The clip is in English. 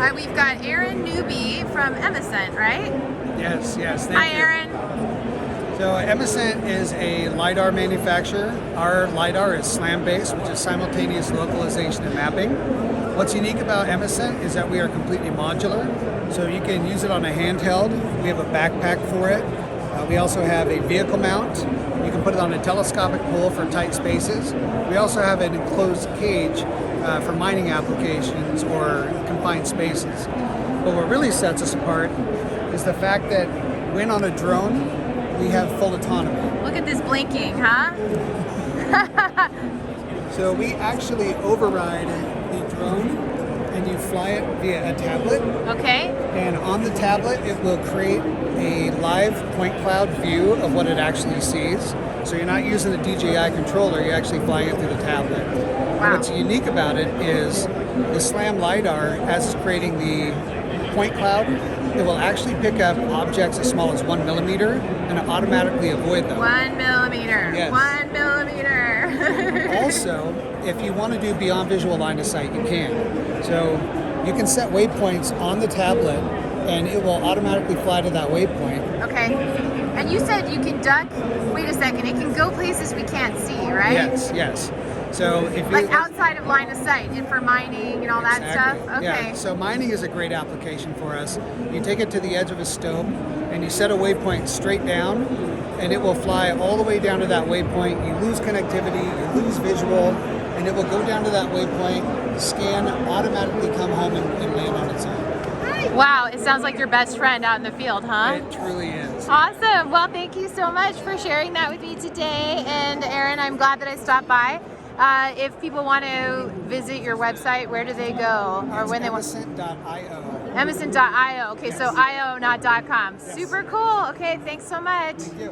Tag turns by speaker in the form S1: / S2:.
S1: We've got Aaron Newby from Emescent, right?
S2: Yes, yes.
S1: Hi, Aaron.
S2: So Emescent is a LiDAR manufacturer. Our LiDAR is SLAM-based, which is simultaneous localization and mapping. What's unique about Emescent is that we are completely modular. So you can use it on a handheld. We have a backpack for it. We also have a vehicle mount. You can put it on a telescopic pole for tight spaces. We also have an enclosed cage for mining applications or confined spaces. But what really sets us apart is the fact that when on a drone, we have full autonomy.
S1: Look at this blinking, huh?
S2: So we actually override the drone and you fly it via a tablet.
S1: Okay.
S2: And on the tablet, it will create a live point cloud view of what it actually sees. So you're not using the DJI controller, you're actually flying it through the tablet.
S1: Wow.
S2: What's unique about it is the SLAM LiDAR, as it's creating the point cloud, it will actually pick up objects as small as 1 millimeter and automatically avoid them.
S1: 1 millimeter.
S2: Yes.
S1: 1 millimeter.
S2: Also, if you want to do beyond visual line of sight, you can. So you can set waypoints on the tablet and it will automatically fly to that waypoint.
S1: Okay. And you said you can duck. Wait a second. It can go places we can't see, right?
S2: Yes, yes. So if you
S1: Like outside of line of sight and for mining and all that
S2: Exactly.
S1: stuff? Okay.
S2: Yeah. So mining is a great application for us. You take it to the edge of a stope and you set a waypoint straight down and it will fly all the way down to that waypoint. You lose connectivity, you lose visual, and it will go down to that waypoint, scan, automatically come home and land on its own.
S1: Wow, it sounds like your best friend out in the field, huh?
S2: It truly is.
S1: Awesome. Well, thank you so much for sharing that with me today. And Aaron, I'm glad that I stopped by. If people want to visit your website, where do they go? Or when they want
S2: Emescent.io.
S1: Emescent.io. Okay,
S2: Yes.
S1: so io, not .com.
S2: Yes.
S1: Super cool. Okay, thanks so much.
S2: Thank you.